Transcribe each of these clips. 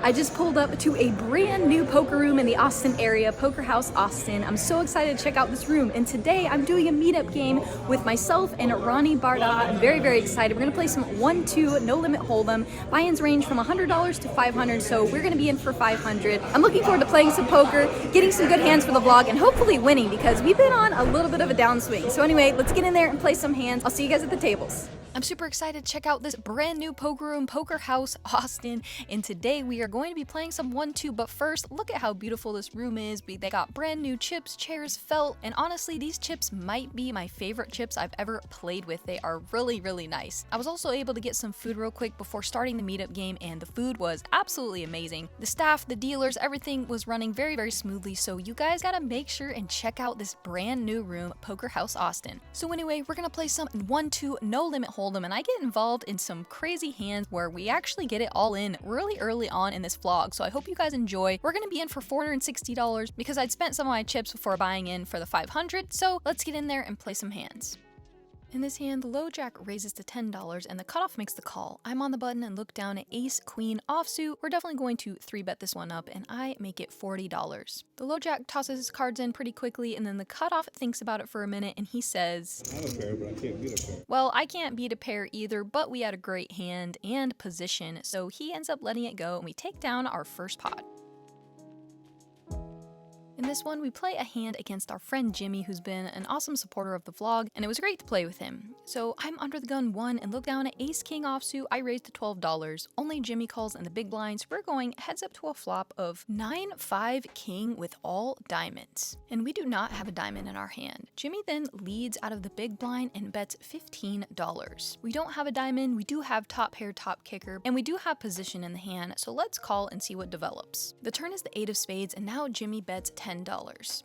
I just pulled up to a brand new poker room in the Austin area, PokerHouse Austin. I'm so excited to check out this room, and today I'm doing a meetup game with myself and Ronnie Barda. I'm very, very excited. We're gonna play some 1-2 no limit hold'em. Buy-ins range from $100 to $500, so we're gonna be in for 500. I'm looking forward to playing some poker, getting some good hands for the vlog, and hopefully winning because we've been on a little bit of a downswing. So anyway, let's get in there and play some hands. I'll see you guys at the tables. I'm super excited to check out this brand new poker room, PokerHouse Austin, and today we are going to be playing some 1-2, but first, look at how beautiful this room is. They got brand new chips, chairs, felt, and honestly, these chips might be my favorite chips I've ever played with. They are really, really nice. I was also able to get some food real quick before starting the meetup game, and the food was absolutely amazing. The staff, the dealers, everything was running very, very smoothly, so you guys gotta make sure and check out this brand new room, PokerHouse Austin. So anyway, we're gonna play some 1-2 no limit hold'em, and I get involved in some crazy hands where we actually get it all in really early on in this vlog, so I hope you guys enjoy. We're gonna be in for $460 because I'd spent some of my chips before buying in for the 500, so let's get in there and play some hands. In this hand, the low jack raises to $10 and the cutoff makes the call. I'm on the button and look down at ace, queen, offsuit. We're definitely going to 3-bet this one up and I make it $40. The low jack tosses his cards in pretty quickly and then the cutoff thinks about it for a minute and he says, I have a pair, but I can't beat a pair. well, I can't beat a pair either, but we had a great hand and position, so he ends up letting it go and we take down our first pot. In this one, we play a hand against our friend Jimmy, who's been an awesome supporter of the vlog, and it was great to play with him. So I'm under the gun 1 and look down at ace king offsuit. I raise to $12. Only Jimmy calls in the big blinds. We're going heads up to a flop of 9-5 king with all diamonds. And we do not have a diamond in our hand. Jimmy then leads out of the big blind and bets $15. We don't have a diamond, we do have top pair, top kicker, and we do have position in the hand, so let's call and see what develops. The turn is the 8 of spades, and now Jimmy bets $10.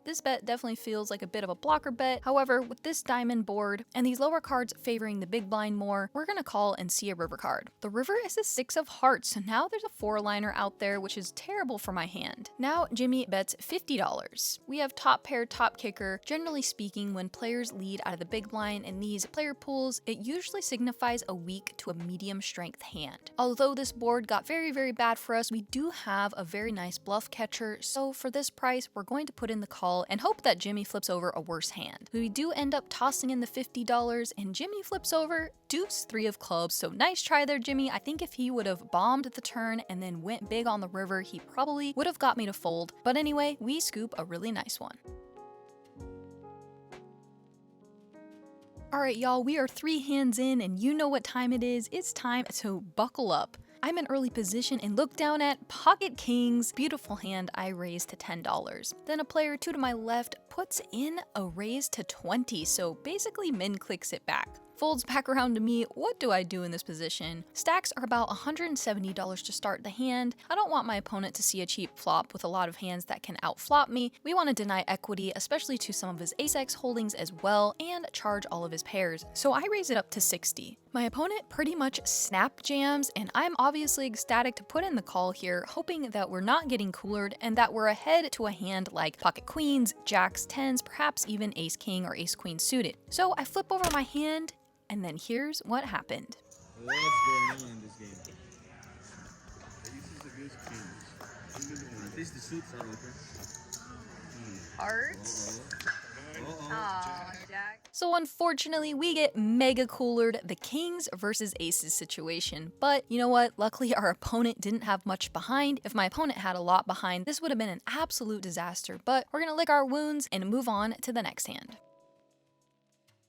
This bet definitely feels like a bit of a blocker bet. However, with this diamond board and these lower cards favoring the big blind more, we're gonna call and see a river card. The river is a 6 of hearts, so now there's a 4-liner out there, which is terrible for my hand. Now Jimmy bets $50. We have top pair, top kicker. Generally speaking, when players lead out of the big blind in these player pools, it usually signifies a weak to a medium strength hand. Although this board got very, very bad for us, we do have a very nice bluff catcher, so for this price, we're going to put in the call and hope that Jimmy flips over a worse hand. We do end up tossing in the $50 and Jimmy flips over deuce 3 of clubs, so nice try there, Jimmy. I think if he would have bombed the turn and then went big on the river, he probably would have got me to fold. But anyway, we scoop a really nice one. Alright y'all, we are 3 hands in and you know what time it is. It's time to buckle up. I'm in early position and look down at pocket kings. Beautiful hand, I raise to $10. Then a player 2 to my left puts in a raise to 20, so basically min clicks it back. Folds back around to me. What do I do in this position? Stacks are about $170 to start the hand. I don't want my opponent to see a cheap flop with a lot of hands that can outflop me. We want to deny equity, especially to some of his ace-x holdings as well, and charge all of his pairs. So I raise it up to 60. My opponent pretty much snap jams, and I'm obviously ecstatic to put in the call here, hoping that we're not getting coolered and that we're ahead to a hand like pocket queens, jacks, 10s, perhaps even ace king or ace queen suited. So I flip over my hand, and then here's what happened. What's going on in this game? At least the suits are open. Hearts? Uh-oh. Jack. So unfortunately, we get mega coolered, the kings versus aces situation. But you know what? Luckily, our opponent didn't have much behind. If my opponent had a lot behind, this would have been an absolute disaster. But we're gonna lick our wounds and move on to the next hand.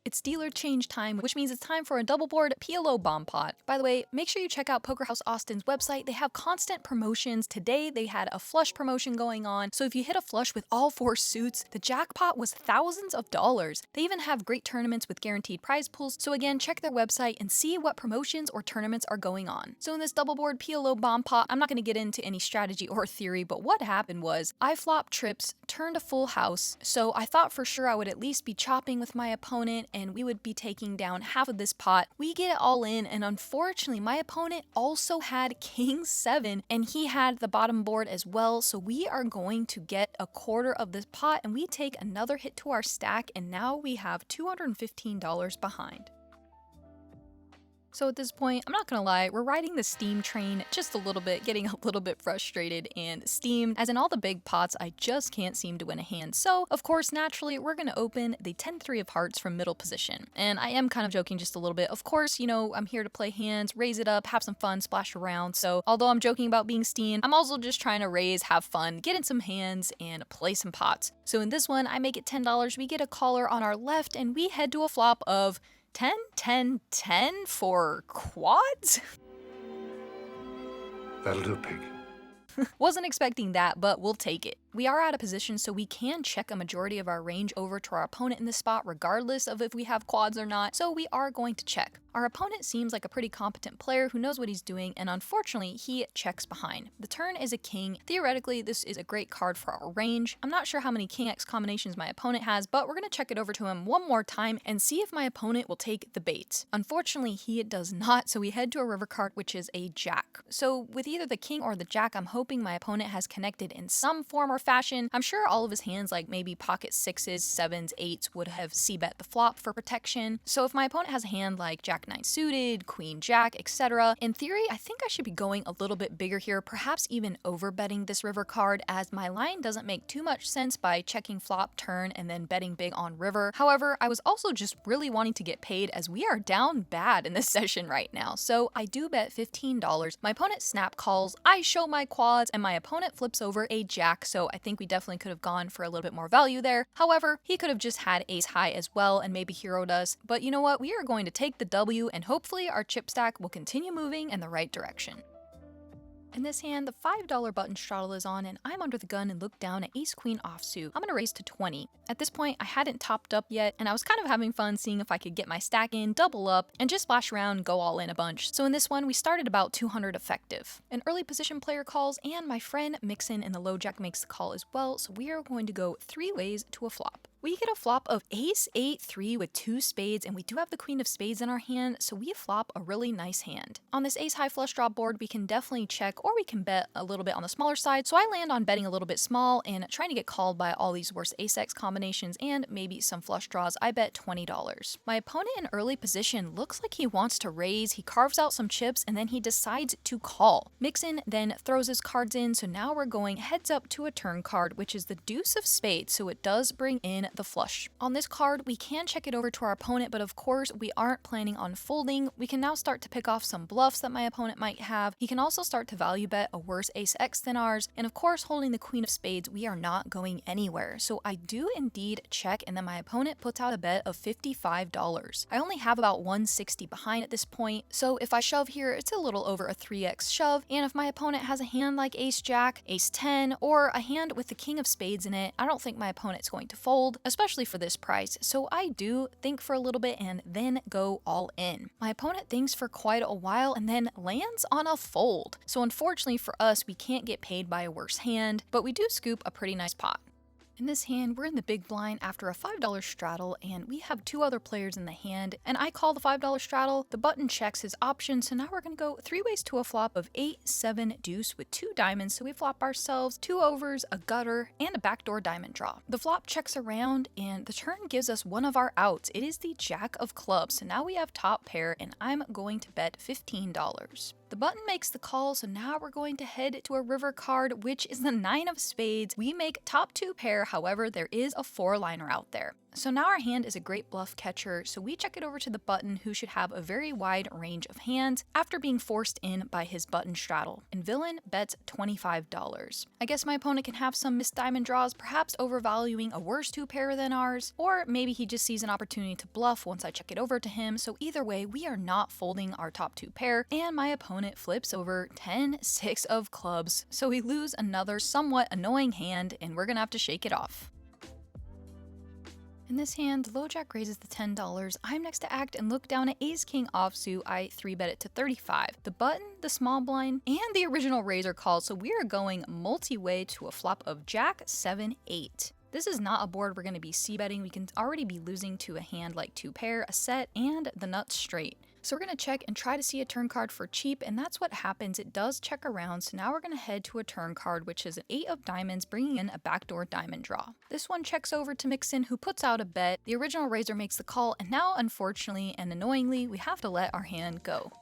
It's dealer change time, which means it's time for a double board PLO bomb pot. By the way, make sure you check out PokerHouse Austin's website. They have constant promotions. Today, they had a flush promotion going on. So if you hit a flush with all 4 suits, the jackpot was thousands of dollars. They even have great tournaments with guaranteed prize pools. So again, check their website and see what promotions or tournaments are going on. So in this double board PLO bomb pot, I'm not going to get into any strategy or theory, but what happened was I flopped trips, turned a full house. So I thought for sure I would at least be chopping with my opponent and we would be taking down half of this pot. We get it all in, and unfortunately my opponent also had king 7 and he had the bottom board as well, so we are going to get a quarter of this pot and we take another hit to our stack, and now we have $215 behind. So at this point, I'm not gonna lie, we're riding the steam train just a little bit, getting a little bit frustrated and steamed, as in all the big pots, I just can't seem to win a hand. So, of course, naturally, we're gonna open the 10-3 of hearts from middle position. And I am kind of joking just a little bit. Of course, you know, I'm here to play hands, raise it up, have some fun, splash around. So, although I'm joking about being steamed, I'm also just trying to raise, have fun, get in some hands, and play some pots. So in this one, I make it $10, we get a caller on our left, and we head to a flop of 10, 10, 10 for quads? That'll do, pig. Wasn't expecting that, but we'll take it. We are out of position, so we can check a majority of our range over to our opponent in this spot, regardless of if we have quads or not, so we are going to check. Our opponent seems like a pretty competent player who knows what he's doing, and unfortunately, he checks behind. The turn is a king. Theoretically, this is a great card for our range. I'm not sure how many king X combinations my opponent has, but we're going to check it over to him one more time and see if my opponent will take the bait. Unfortunately, he does not, so we head to a river card, which is a jack. So with either the king or the jack, I'm hoping my opponent has connected in some form or fashion. I'm sure all of his hands, like maybe pocket sixes, sevens, eights, would have c-bet the flop for protection. So if my opponent has a hand like jack nine suited, queen jack, etc., in theory, I think I should be going a little bit bigger here, perhaps even overbetting this river card, as my line doesn't make too much sense by checking flop, turn, and then betting big on river. However, I was also just really wanting to get paid, as we are down bad in this session right now. So I do bet $15. My opponent snap calls, I show my quads, and my opponent flips over a jack, so I think we definitely could have gone for a little bit more value there. However, he could have just had ace high as well and maybe heroed us. But you know what? We are going to take the W, and hopefully our chip stack will continue moving in the right direction. In this hand, the $5 button straddle is on, and I'm under the gun and look down at ace-queen offsuit. I'm gonna raise to 20. At this point, I hadn't topped up yet, and I was kind of having fun seeing if I could get my stack in, double up, and just splash around, go all in a bunch. So in this one, we started about 200 effective. An early position player calls, and my friend Mixin in the low jack makes the call as well, so we are going to go 3 ways to a flop. We get a flop of ace 8-3 with 2 spades, and we do have the queen of spades in our hand, so we flop a really nice hand. On this ace high flush draw board, we can definitely check, or we can bet a little bit on the smaller side, so I land on betting a little bit small and trying to get called by all these worse ace X combinations and maybe some flush draws. I bet $20. My opponent in early position looks like he wants to raise, he carves out some chips, and then he decides to call. Mixin then throws his cards in, so now we're going heads up to a turn card, which is the deuce of spades, so it does bring in the flush. On this card, we can check it over to our opponent, but of course, we aren't planning on folding. We can now start to pick off some bluffs that my opponent might have. He can also start to value bet a worse ace X than ours, and of course, holding the queen of spades, we are not going anywhere. So I do indeed check, and then my opponent puts out a bet of $55. I only have about 160 behind at this point, so if I shove here, it's a little over a 3x shove, and if my opponent has a hand like ace jack, ace 10, or a hand with the king of spades in it, I don't think my opponent's going to fold, especially for this price, so I do think for a little bit and then go all in. My opponent thinks for quite a while and then lands on a fold. So unfortunately for us, we can't get paid by a worse hand, but we do scoop a pretty nice pot. In this hand, we're in the big blind after a $5 straddle, and we have 2 other players in the hand, and I call the $5 straddle. The button checks his options, so now we're going to go 3 ways to a flop of 8-7 deuce with 2 diamonds, so we flop ourselves 2 overs, a gutter, and a backdoor diamond draw. The flop checks around, and the turn gives us one of our outs. It is the jack of clubs, so now we have top pair, and I'm going to bet $15. The button makes the call, so now we're going to head to a river card, which is the 9 of spades. We make top 2 pair, however, there is a 4-liner out there. So now our hand is a great bluff catcher, so we check it over to the button, who should have a very wide range of hands after being forced in by his button straddle. And villain bets $25. I guess my opponent can have some missed diamond draws, perhaps overvaluing a worse 2 pair than ours, or maybe he just sees an opportunity to bluff once I check it over to him. So either way, we are not folding our top 2 pair, and my opponent flips over 10-6 of clubs. So we lose another somewhat annoying hand, and we're gonna have to shake it off. In this hand, low jack raises the $10. I'm next to act and look down at ace king offsuit. I 3-bet it to 35. The button, the small blind, and the original raiser call, so we are going multi-way to a flop of jack 7-8. This is not a board we're going to be c-betting. We can already be losing to a hand like 2 pair, a set, and the nuts straight. So we're going to check and try to see a turn card for cheap, and that's what happens. It does check around, so now we're going to head to a turn card, which is an 8 of diamonds, bringing in a backdoor diamond draw. This one checks over to Mixon, who puts out a bet. The original raiser makes the call, and now, unfortunately and annoyingly, we have to let our hand go.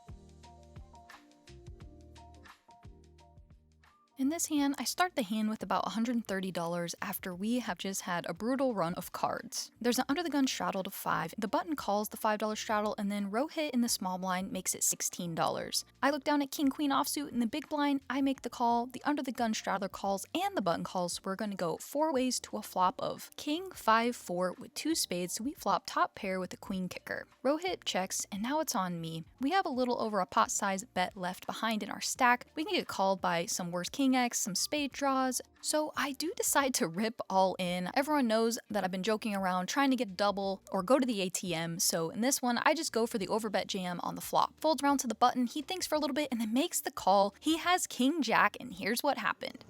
In this hand, I start the hand with about $130 after we have just had a brutal run of cards. There's an under the gun straddle to 5. The button calls the $5 straddle, and then row hit in the small blind makes it $16. I look down at king queen offsuit in the big blind. I make the call, the under the gun straddler calls, and the button calls. So we're going to go 4 ways to a flop of king 5-4 with 2 spades. So we flop top pair with the queen kicker. Row hit checks, and now it's on me. We have a little over a pot size bet left behind in our stack. We can get called by some worse king X, some spade draws, so I do decide to rip all in. Everyone knows that I've been joking around trying to get double or go to the ATM, so in this one I just go for the overbet jam on the flop. Folds around to the button, he thinks for a little bit and then makes the call. He has king jack, and here's what happened.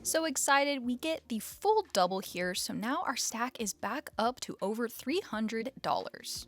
So excited, we get the full double here, so now our stack is back up to over $300.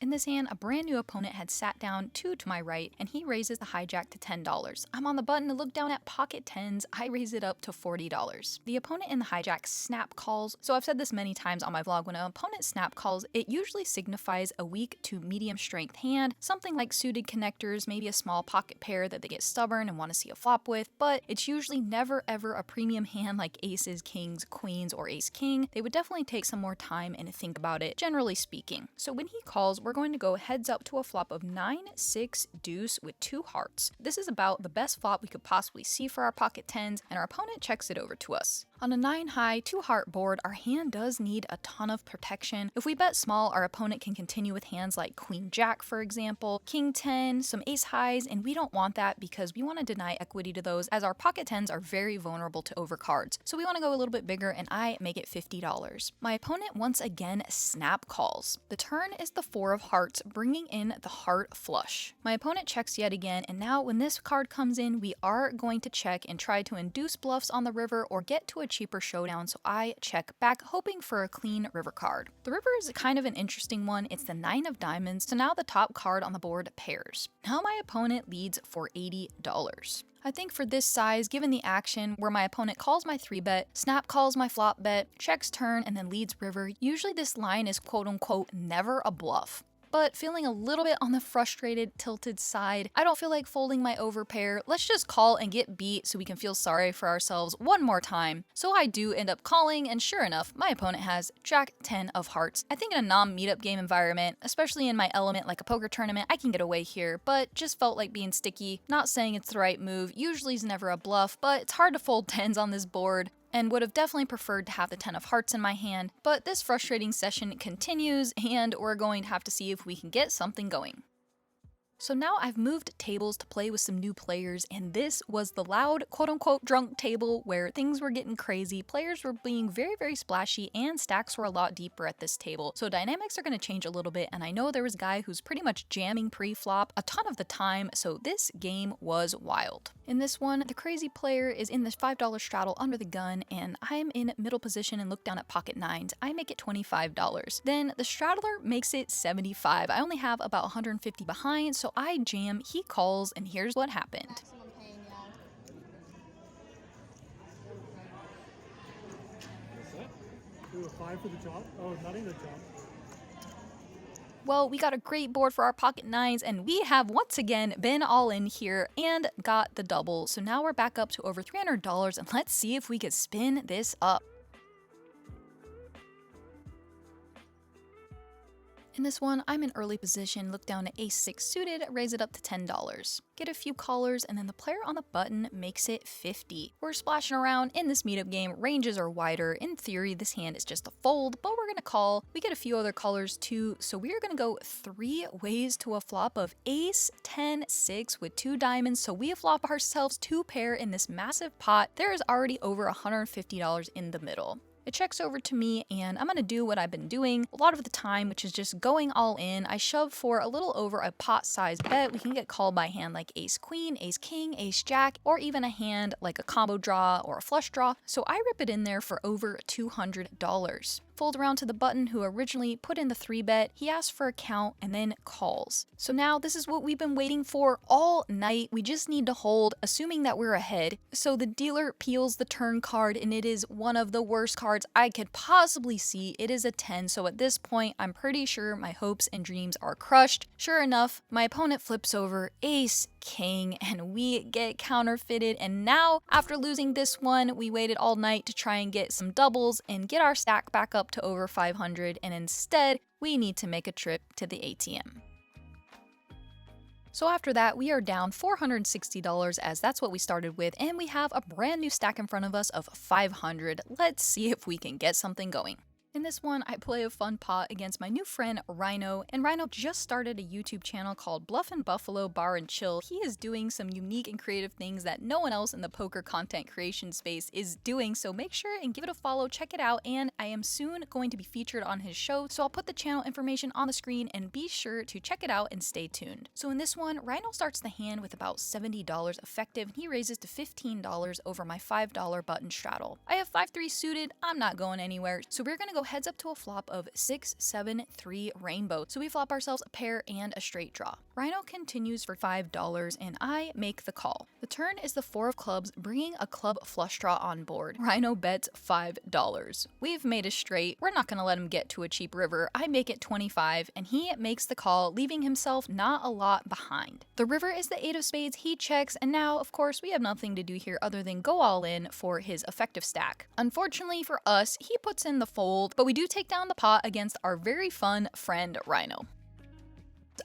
In this hand, a brand new opponent had sat down 2 to my right, and he raises the hijack to $10. I'm on the button to look down at pocket tens. I raise it up to $40. The opponent in the hijack snap calls. So I've said this many times on my vlog, when an opponent snap calls, it usually signifies a weak to medium strength hand, something like suited connectors, maybe a small pocket pair that they get stubborn and want to see a flop with, but it's usually never ever a premium hand like aces, kings, queens, or ace king. They would definitely take some more time and think about it, generally speaking. So when he calls, we're going to go heads up to a flop of 9-6 deuce with 2 hearts. This is about the best flop we could possibly see for our pocket tens, and our opponent checks it over to us. On a 9 high, 2 heart board, our hand does need a ton of protection. If we bet small, our opponent can continue with hands like queen jack, for example, king 10, some ace highs, and we don't want that because we want to deny equity to those, as our pocket tens are very vulnerable to overcards. So we want to go a little bit bigger, and I make it $50. My opponent once again snap calls. The turn is the 4 of hearts, bringing in the heart flush. My opponent checks yet again, and now when this card comes in, we are going to check and try to induce bluffs on the river or get to a cheaper showdown, so I check back, hoping for a clean river card. The river is kind of an interesting one. It's the 9 of diamonds, so now the top card on the board pairs. Now my opponent leads for $80. I think for this size, given the action where my opponent calls my 3-bet, snap calls my flop bet, checks turn, and then leads river, usually this line is quote-unquote never a bluff. But feeling a little bit on the frustrated, tilted side, I don't feel like folding my overpair. Let's just call and get beat so we can feel sorry for ourselves one more time. So I do end up calling, and sure enough, my opponent has jack 10 of hearts. I think in a non-meetup game environment, especially in my element like a poker tournament, I can get away here, but just felt like being sticky. Not saying it's the right move, usually is never a bluff, but it's hard to fold 10s on this board, and would have definitely preferred to have the 10 of hearts in my hand, but this frustrating session continues, and we're going to have to see if we can get something going. So now I've moved tables to play with some new players, and this was the loud, quote-unquote drunk table where things were getting crazy. Players were being very, very splashy, and stacks were a lot deeper at this table. So dynamics are going to change a little bit, and I know there was a guy who's pretty much jamming pre-flop a ton of the time, so this game was wild. In this one, the crazy player is in this $5 straddle under the gun, and I'm in middle position and look down at pocket nines. I make it $25. Then the straddler makes it $75. I only have about $150 behind, so I jam, he calls, and here's what happened. Maximum pain, yeah. Ooh, a 5 for the drop? Oh, not even the drop. Well, we got a great board for our pocket nines, and we have once again been all in here and got the double. So now we're back up to over $300, and let's see if we could spin this up. In this one, I'm in early position, look down at ace-6 suited, raise it up to $10. Get a few callers, and then the player on the button makes it $50. We're splashing around in this meetup game, ranges are wider. In theory, this hand is just a fold, but we're gonna call. We get a few other callers too, so we are gonna go 3 ways to a flop of ace, 10, 6 with 2 diamonds, so we flop ourselves 2 pair in this massive pot. There is already over $150 in the middle. It checks over to me, and I'm gonna do what I've been doing a lot of the time, which is just going all in. I shove for a little over a pot-sized bet. We can get called by a hand like ace queen, ace king, ace jack, or even a hand like a combo draw or a flush draw. So I rip it in there for over $200. Fold around to the button who originally put in the 3-bet. He asks for a count and then calls. So now this is what we've been waiting for all night. We just need to hold, assuming that we're ahead. So the dealer peels the turn card, and it is one of the worst cards I could possibly see. It is a 10, so at this point I'm pretty sure my hopes and dreams are crushed. Sure enough, my opponent flips over ace king, and we get counterfeited. And now, after losing this one, we waited all night to try and get some doubles and get our stack back up to over 500, and instead we need to make a trip to the ATM. So after that, we are down $460, as that's what we started with, and we have a brand new stack in front of us of 500. Let's see if we can get something going. In this one, I play a fun pot against my new friend Rhyno, and Rhyno just started a YouTube channel called Bluff and Buffalo Bar and Chill. He is doing some unique and creative things that no one else in the poker content creation space is doing, so make sure and give it a follow, check it out, and I am soon going to be featured on his show, so I'll put the channel information on the screen, and be sure to check it out and stay tuned. So in this one, Rhyno starts the hand with about $70 effective, and he raises to $15 over my $5 button straddle. I have 5-3 suited, I'm not going anywhere, so we're gonna go heads up to a flop of 6-7-3 rainbow. So we flop ourselves a pair and a straight draw. Rhyno continues for $5, and I make the call. The turn is the 4 of clubs, bringing a club flush draw on board. Rhyno bets $5. We've made a straight. We're not gonna let him get to a cheap river. I make it 25, and he makes the call, leaving himself not a lot behind. The river is the 8 of spades. He checks, and now, of course, we have nothing to do here other than go all in for his effective stack. Unfortunately for us, he puts in the fold, but we do take down the pot against our very fun friend Rhyno.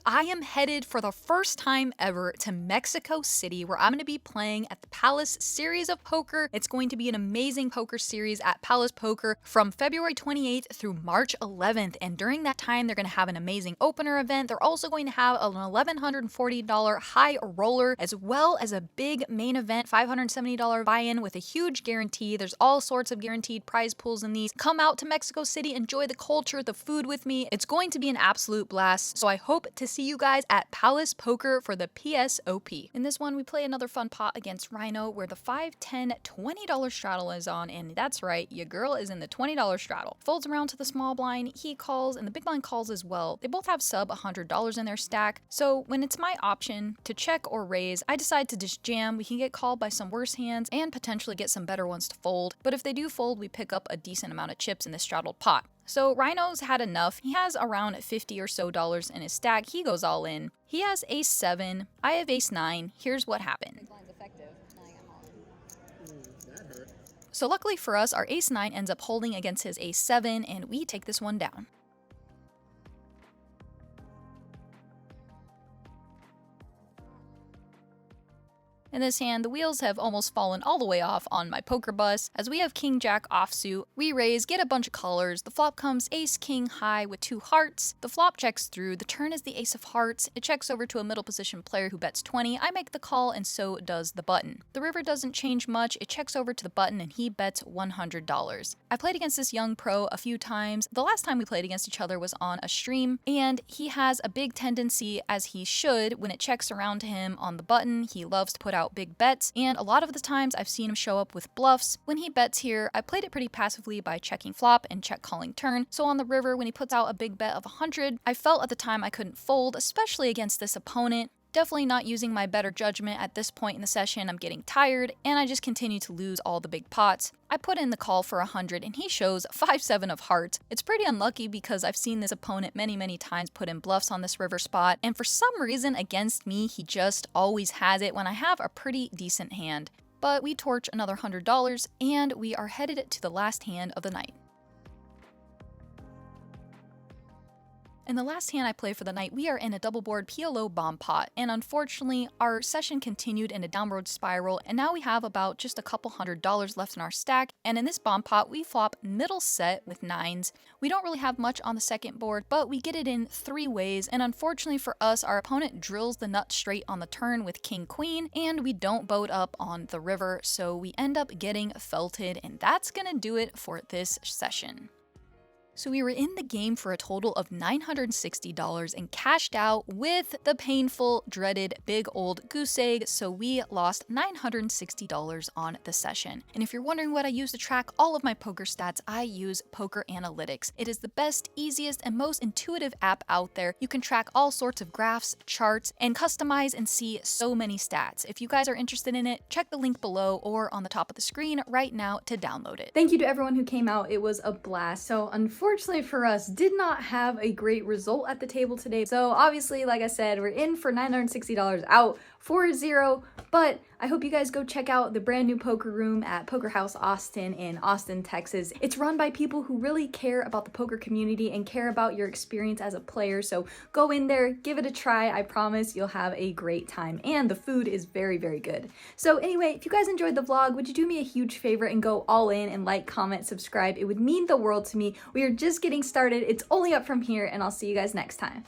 I am headed for the first time ever to Mexico City, where I'm going to be playing at the Palace Series of Poker. It's going to be an amazing poker series at Palace Poker from February 28th through March 11th. And during that time, they're going to have an amazing opener event. They're also going to have an $1,140 high roller, as well as a big main event, $570 buy-in with a huge guarantee. There's all sorts of guaranteed prize pools in these. Come out to Mexico City, enjoy the culture, the food with me. It's going to be an absolute blast. So I hope to see you guys at Palace Poker for the PSOP. In this one, we play another fun pot against Rhyno, where the 5, 10, $20 straddle is on, and that's right, your girl is in the $20 straddle. Folds around to the small blind, he calls, and the big blind calls as well. They both have sub $100 in their stack, so when it's my option to check or raise, I decide to just jam. We can get called by some worse hands and potentially get some better ones to fold, but if they do fold, we pick up a decent amount of chips in this straddled pot. So Rhyno's had enough. He has around $50 or so in his stack. He goes all in. He has ace 7. I have ace 9. Here's what happened. So luckily for us, our ace 9 ends up holding against his ace 7, and we take this one down. In this hand, the wheels have almost fallen all the way off on my poker bus. As we have king jack offsuit, we raise, get a bunch of colors. The flop comes ace king high with 2 hearts. The flop checks through. The turn is the ace of hearts. It checks over to a middle position player who bets 20. I make the call, and so does the button. The river doesn't change much. It checks over to the button, and he bets $100. I played against this young pro a few times. The last time we played against each other was on a stream, and he has a big tendency, as he should, when it checks around to him on the button. He loves to put out big bets, and a lot of the times I've seen him show up with bluffs. When he bets here, I played it pretty passively by checking flop and check calling turn. So on the river, when he puts out a big bet of 100, I felt at the time I couldn't fold, especially against this opponent. Definitely not using my better judgment at this point in the session. I'm getting tired, and I just continue to lose all the big pots. I put in the call for 100, and he shows 5-7 of hearts. It's pretty unlucky because I've seen this opponent many times put in bluffs on this river spot, and for some reason against me, he just always has it when I have a pretty decent hand. But we torch another $100, and we are headed to the last hand of the night. In the last hand I play for the night, we are in a double board PLO bomb pot, and unfortunately our session continued in a downward spiral, and now we have about just a couple $100 left in our stack, and in this bomb pot we flop middle set with 9s. We don't really have much on the second board, but we get it in 3 ways, and unfortunately for us, our opponent drills the nut straight on the turn with king queen, and we don't boat up on the river, so we end up getting felted, and that's gonna do it for this session. So we were in the game for a total of $960 and cashed out with the painful, dreaded big old goose egg, so we lost $960 on the session. And if you're wondering what I use to track all of my poker stats, I use Poker Analytics. It is the best, easiest, and most intuitive app out there. You can track all sorts of graphs, charts, and customize and see so many stats. If you guys are interested in it, check the link below or on the top of the screen right now to download it. Thank you to everyone who came out. It was a blast. So unfortunately for us, did not have a great result at the table today. So obviously, like I said, we're in for $960 out 4-0, but I hope you guys go check out the brand new poker room at PokerHouse Austin in Austin, Texas. It's run by people who really care about the poker community and care about your experience as a player. So go in there, give it a try. I promise you'll have a great time. And the food is very, very good. So anyway, if you guys enjoyed the vlog, would you do me a huge favor and go all in and like, comment, subscribe? It would mean the world to me. We are just getting started. It's only up from here, and I'll see you guys next time.